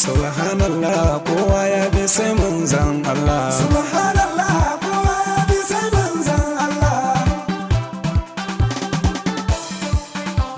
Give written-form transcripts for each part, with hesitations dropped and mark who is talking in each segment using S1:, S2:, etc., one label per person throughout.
S1: subhanallah kowa ya bi sai manzon Allah
S2: subhanallah kowa ya bi sai manzon Allah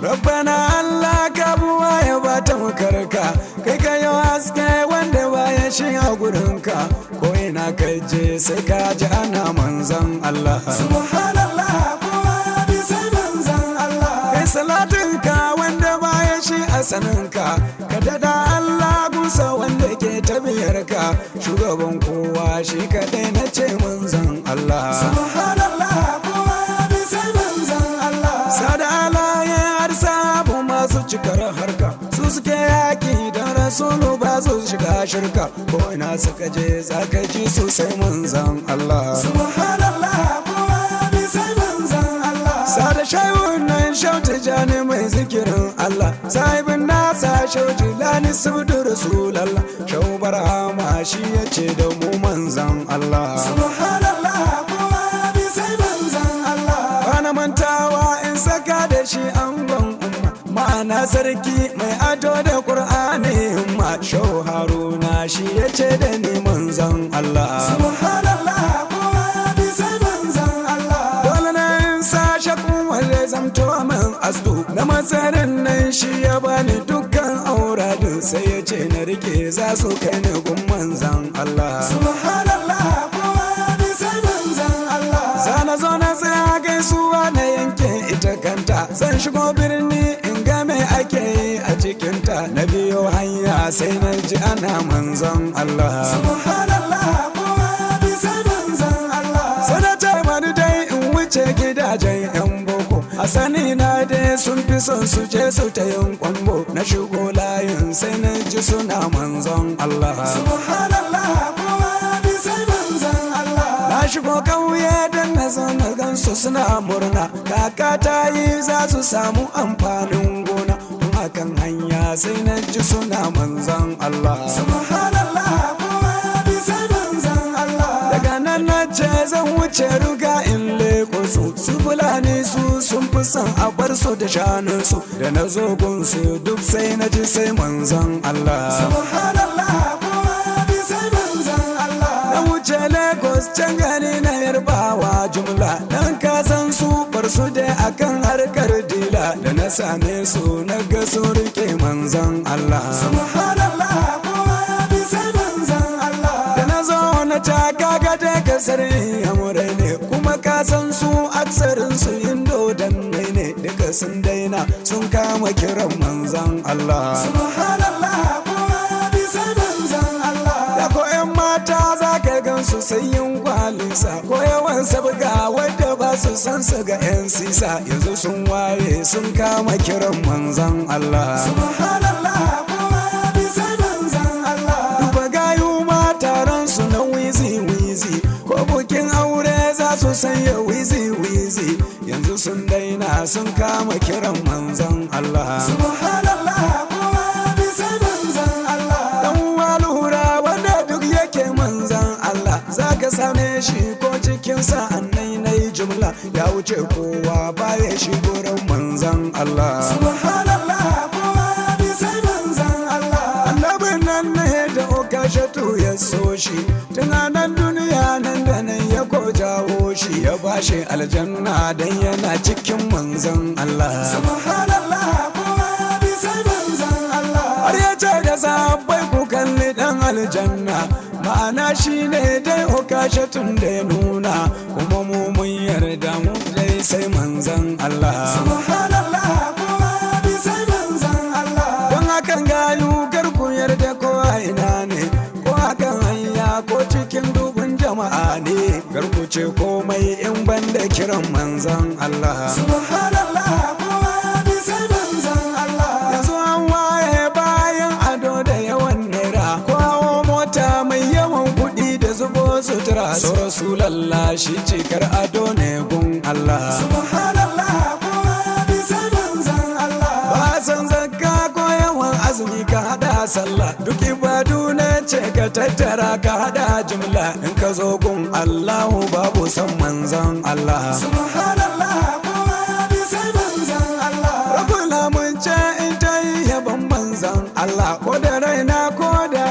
S1: rabbana Allah ka buwa ya bata makarka kai ka yi haske wanda baya shi a gurinka ko ina kai je sai ka ji ana manzon Allah
S2: subhanallah kowa ya bi sai manzon Allah
S1: kai salatinka wanda baya shi a saninka ka dada Allah gusa wanda ke tabiyarka shugaban kowa shi kadai na ce manzon Allah
S2: subhanallah kowa ya bi sai manzon Allah
S1: sada alaye har sabu masu cikar harka su suke yaki da rasulu ba su shiga shirka ko ina suka je zaka ji su sai manzon Allah
S2: subhanallah kowa ya bi sai manzon Allah
S1: sada shayun nan shauta jani mai zikirin Allah sahibin nasa shauti lani subdu rasulallah shaubar hama shi yace da mu manzon Allah
S2: subhanallah kowa ya bi sai manzon Allah
S1: bana mantawa in saka da shi angon umma ma'ana sarki mai ado da qur'ani umma shau haruna shi yace da ni manzon Allah
S2: subhanallah kowa ya bi sai manzon Allah
S1: dole na in sa shakun wanda zamto min asdu na matsarin nan shi ya bani dukkan auradun sai ya ce na rike za su kai ni gun manzon Allah
S2: subhanallah kowa ya bi sai manzon Allah
S1: zana zo na tsaya gaisuwa na yanke ita kanta zan shigo birni in ga me ake yi a cikinta na biyo hanya sai na ji ana manzon Allah
S2: subhanallah kowa ya bi sai manzon Allah
S1: sanata mani dai in wuce gidajen yan boko a sani na dai sun fi son su je su ta yin kwambo na shigo layin sai na ji suna manzon Allah
S2: subhanallah kowa ya bi sai manzon Allah
S1: na shigo kauye don na zo na gansu suna murna kaka ta yi za su samu amfanin gona tun akan hanya sai na ji suna manzon Allah
S2: subhanallah kowa ya bi sai manzon Allah
S1: daga nan na ce zan wuce ruga in leko su fulani su sun fi son a bar su da shanunsu da na zo gunsu duk sai na ji sai manzon Allah
S2: subhanallah kowa ya bi sai manzon Allah
S1: na wuce Lagos can gani na yarbawa jumla dan kasan su bar su da akan harkar dila da na same su na ga su rike manzon Allah
S2: subhanallah kowa ya bi sai manzon Allah
S1: da na zo na ta kaga da kasar yamurai ne kuma kasan su aksarin su indo dan ne duka sun daina sun kama kiran manzon Allah
S2: subhanallah kowa ya bi sai manzon Allah
S1: da ko yan mata za ka gan su sai yin kwalisa ko yawan sabga wadda ba su san su ga yan sisa yanzu sun waye sun kama kiran manzon Allah
S2: subhanallah kowa ya bi sai manzon Allah
S1: duba gayu ma taron su na wizi wizi ko bukin aure za su sanya wizi wizi yanzu sun daina sun kama kiran manzon Allah
S2: subhanallah kowa ya bi sai manzon Allah
S1: dan walura wanda duk yake manzon Allah zaka same shi ko cikin sa'annai na yi jumla ya wuce kowa baya shi gurin manzon Allah
S2: subhanallah kowa ya bi sai manzon Allah
S1: annabin nan ne da okashatu ya so shi tunanan duniya nan da nan ya ko jawo shi ya bashi aljanna dan yana cikin manzon Allah
S2: subhanallah kowa ya bi sai manzon Allah
S1: har ya ce da sahabbai ku kalli dan aljanna ma'ana shi ne dai okashatun da ya nuna kuma mu mun yarda mu dai sai manzon Allah
S2: subhanallah kowa ya bi sai manzon Allah
S1: don hakan gayu garku yarda ko a ina ne ko akan hanya ko cikin dubun jama'a ne garku ce komai in banda kiran manzon Allah
S2: subhanallah kowa ya bi sai manzon Allah
S1: yanzu an waye bayan ado da yawan naira ko hawo mota mai yawan kuɗi da zubo sutura so rasulallah shi cikar ado ne gun Allah
S2: subhanallah kowa ya bi sai manzon Allah
S1: ba san zakka ko yawan azumi ka hada sallah duk ibadu ne ce ka tattara ka hada jumla in ka zo gun Allahu babu san manzon Allah
S2: subhanallah kowa ya bi sai manzon Allah
S1: rabbul mun ce in ta yi yaban manzon Allah ko da raina ko da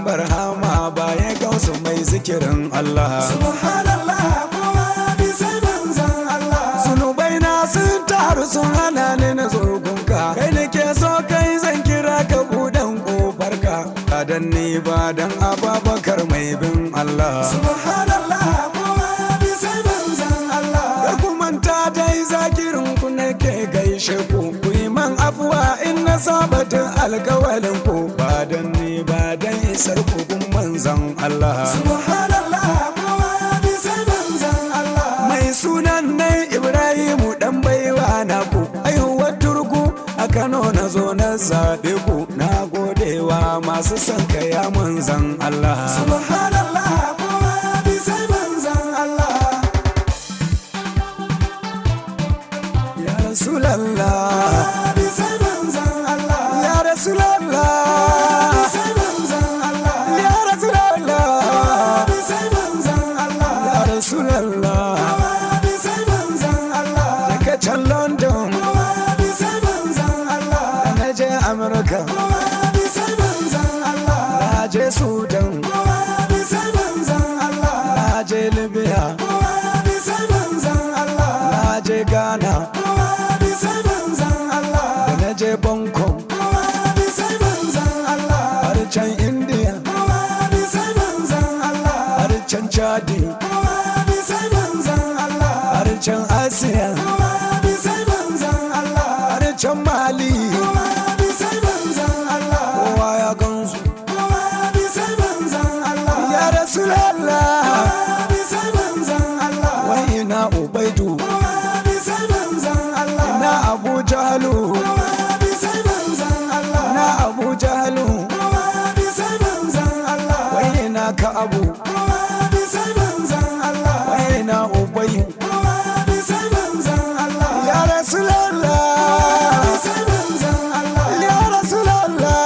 S1: barhama baya gausu mai zikirin Allah.
S2: Subhanallah kowa ya bi sai manzon Allah.
S1: Zunubai na sun taru sun hana ni na zurgunka, kai nake so kai zan kira ka buɗan ƙofarka, ba dan ni ba dan Abubakar mai bin Allah.
S2: Subhanallah kowa ya bi sai manzon Allah.
S1: Kar ku manta dai zakirin ku nake gaishe ku, ku yi man afuwa in na sabatin alkawalin ku, ba dan ni ba dan isar ku gun manzon Allah.
S2: Subhanallah kowa ya bi sai manzon Allah.
S1: Mai sunan nai Ibrahimu dan baiwa na ku, aihuwar turku a Kano na zo na zaɓe ku, na godewa masu son kaya manzon Allah.
S2: Subhanallah kowa ya bi sai manzon Allah.
S1: Ya Rasulallah,
S2: Ya bi sai manzon Allah.
S1: ya Rasulallah,
S2: Sai manzon Allah.
S1: ya Rasulallah,
S2: Bi sai manzon Allah.
S1: ya Rasulallah.
S2: Ya bi sai manzon Allah.
S1: Daga can London
S2: Ya bi sai manzon Allah.
S1: da na je Amurka,
S2: Ya bi sai manzon Allah.
S1: na je Sudan,
S2: Ya bi sai manzon Allah.
S1: na je Libya,
S2: Ya bi sai manzon Allah.
S1: na je Ghana,
S2: Ya bi sai manzon Allah.
S1: da na je Bangkok,
S2: Ya bi sai manzon Allah.
S1: har can India,
S2: Ya bi sai manzon Allah.
S1: har can Chadi,
S2: Ya bi sai manzon Allah.
S1: har can Asiya,
S2: Ya bi sai manzon Allah.
S1: har can Mali,
S2: Ya bi sai manzon Allah.
S1: kowa ya gansu.
S2: Ya bi sai manzon Allah.
S1: Ya Rasulallah,
S2: Ya bi sai manzon Allah.
S1: wai ina Ubaidu,
S2: Ya bi sai manzon Allah.
S1: ina Abu Jahalu,
S2: Ya bi sai manzon Allah.
S1: ina Abu Jahalu,
S2: Ya bi sai manzon Allah.
S1: wai ina Ka'abu,
S2: Ya bi sai manzon Allah.
S1: wai ina Ubayyu.
S2: Ya bi sai manzon Allah.
S1: Ya Rasulallah,
S2: Sai manzon Allah.
S1: ya Rasulallah,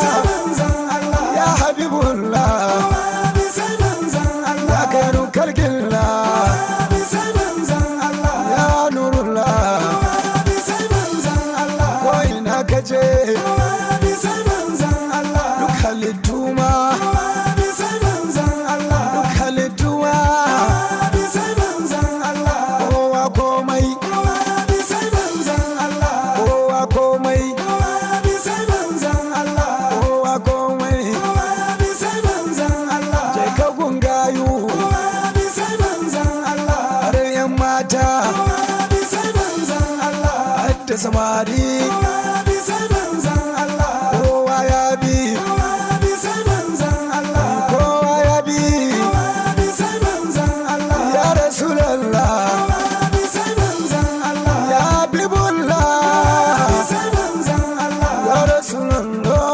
S2: Sai manzon Allah.
S1: ya Habibullah,
S2: Ya bi sai manzon Allah.
S1: ya Khairu Khalqillah,
S2: Ya bi sai manzon Allah.
S1: ya Nurullah,
S2: Ya bi sai manzon Allah.
S1: ko ina kaje
S2: Ya bi sai manzon Allah.
S1: duk halittu ma,
S2: Ya bi sai manzon Allah.
S1: duk halittu ma,
S2: Ya bi sai manzon Allah.
S1: kowa komai,
S2: Ya bi sai manzon Allah.
S1: kowa komai,
S2: Ya bi sai manzon Allah.
S1: kowa komai,
S2: Ya bi sai manzon Allah.
S1: je ka gungayu
S2: Ya bi sai manzon Allah.
S1: har yan mata,
S2: Ya bi sai manzon Allah.
S1: har da samari,
S2: Ya bi sai manzon Allah.
S1: kowa ya bi,
S2: Ya bi sai manzon Allah.
S1: kowa ya bi.
S2: Ya bi sai manzon Allah.
S1: Ya Rasulallah,
S2: Ya bi sai manzon Allah.
S1: ya Habibullah,
S2: Bi sai manzon Allah.
S1: ya Rasulallah,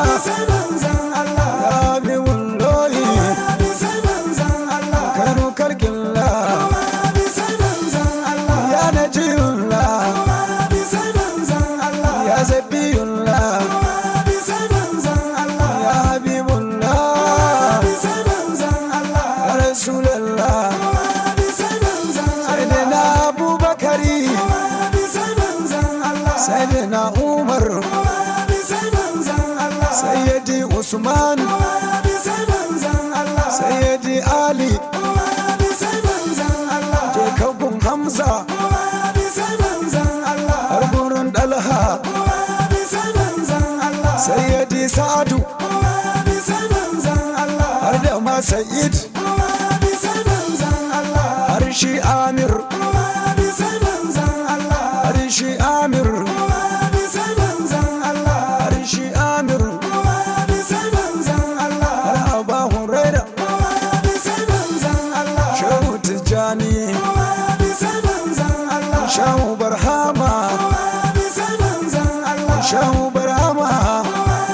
S2: Bi sai manzon Allah.
S1: ya Habibullah,
S2: Ya bi sai manzon Allah.
S1: Khairu Khalqillah,
S2: Ya bi sai manzon Allah.
S1: ya Najiyullah,
S2: Ya bi sai manzon Allah.
S1: ya Zabiyullah,
S2: Ya bi sai manzon Allah.
S1: ya Habibullah,
S2: Bi sai manzon Allah.
S1: ya Rasulallah,
S2: Ya bi sai manzon Allah.
S1: Sayyidina Abubakari,
S2: Ya bi sai manzon Allah.
S1: Sayyidina Umar,
S2: Ya bi sai manzon Allah.
S1: Sayyidi Usman,
S2: Ya bi sai manzon Allah.
S1: Sayyidi Ali,
S2: Ya bi sai manzon Allah.
S1: je ka gun Hamza,
S2: Ya bi sai manzon Allah.
S1: har gurin Dalha,
S2: Ya bi sai manzon Allah.
S1: Sayyidi Sa'adu,
S2: Ya bi sai manzon Allah.
S1: har da ma Sayyid,
S2: Ya bi sai manzon Allah.
S1: har shi Amir,
S2: Ya bi sai manzon Allah.
S1: har shi Amir,
S2: Ya bi sai manzon Allah.
S1: har shi Amir,
S2: Ya bi sai manzon Allah.
S1: har Aba Huraira,
S2: Ya bi sai manzon Allah.
S1: Shehu Tijjani,
S2: Ya bi sai manzon Allah.
S1: Shehu Barhama,
S2: Ya bi sai manzon Allah.
S1: Shehu Barhama,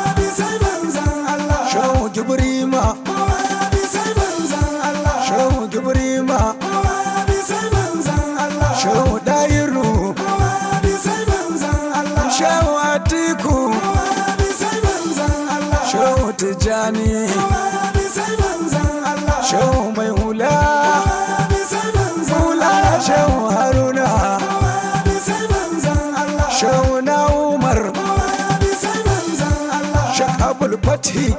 S2: Ya bi sai manzon Allah.
S1: Shehu Gibrima,
S2: Ya bi sai manzon Allah.
S1: Shehu Gibrima,
S2: Ya bi sai manzon Allah.
S1: Shehu Dairu,
S2: Ya bi sai manzon Allah.
S1: Shehu Atiku,
S2: Ya bi sai manzon Allah.
S1: Shehu Tijjani,
S2: Ya bi sai manzon Allah.
S1: Shehu Mai Hula,
S2: Ya bi sai manzon
S1: Hula
S2: Allah.
S1: Shehu Haruna,
S2: Ya bi sai manzon Allah.
S1: Shehu na Umar,
S2: Ya bi sai manzon Allah.
S1: Sheikh Abul Fathi,
S2: Ya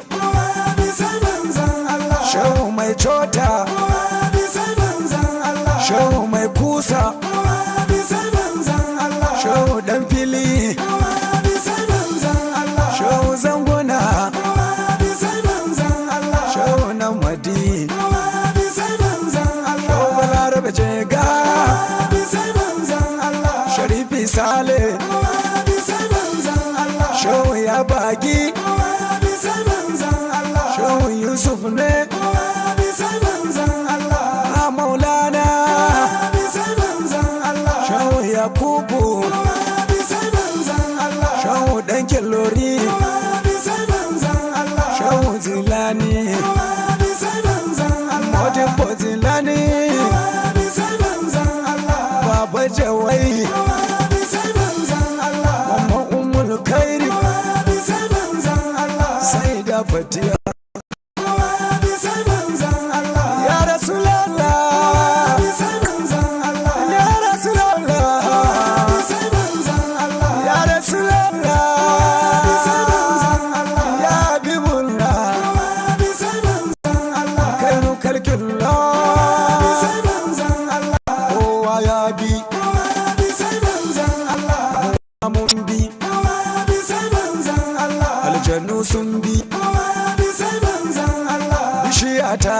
S2: sai manzan Allah.
S1: shehu mai cota,
S2: Kowa ya bi sai manzan Allah.
S1: shehu mai kusa,
S2: Kowa ya bi sai manzan Allah.
S1: shehu dan fili,
S2: Kowa ya bi sai manzan Allah.
S1: shehu zanguna,
S2: Kowa ya bi sai manzan Allah.
S1: shehu na madi,
S2: Kowa ya bi sai manzan Allah.
S1: shehu balarabe jega,
S2: Kowa ya bi sai manzan Allah.
S1: sharifi sale,
S2: Kowa ya bi sai manzan Allah.
S1: shehu ya bagi,
S2: Kowa ya bi sai manzan Allah.
S1: shehu yusuf ne,
S2: Kowa ya bi sai manzan Allah.
S1: a maulana,
S2: Kowa ya bi sai manzan Allah.
S1: shehu yakubu,
S2: Kowa ya bi sai manzan Allah.
S1: shehu dan kilori,
S2: Kowa ya bi sai manzan Allah.
S1: shehu zilani,
S2: Kowa ya bi sai manzan Allah.
S1: modibbo zilani,
S2: Kowa ya bi sai manzan Allah.
S1: baba jawai,
S2: Kowa ya bi sai manzan Allah.
S1: mamma umul kairi,
S2: Kowa ya bi sai manzan Allah.
S1: sai da fatiya,
S2: Kowa ya bi sai manzan Allah.
S1: ya rasulallah,
S2: Bi sai manzan Allah.
S1: ya rasulallah,
S2: Bi sai manzan Allah.
S1: ya rasulallah,
S2: Bi sai manzan Allah.
S1: ya habibullah,
S2: Kowa ya bi sai manzan Allah.
S1: kairu kalkillah,
S2: Bi sai manzan Allah.
S1: kowa ya bi,
S2: Kowa ya bi sai manzan Allah.
S1: mun bi,
S2: Kowa ya bi sai manzan Allah.
S1: aljannu sun bi,
S2: Kowa ya bi sai manzan Allah.
S1: bishiya ta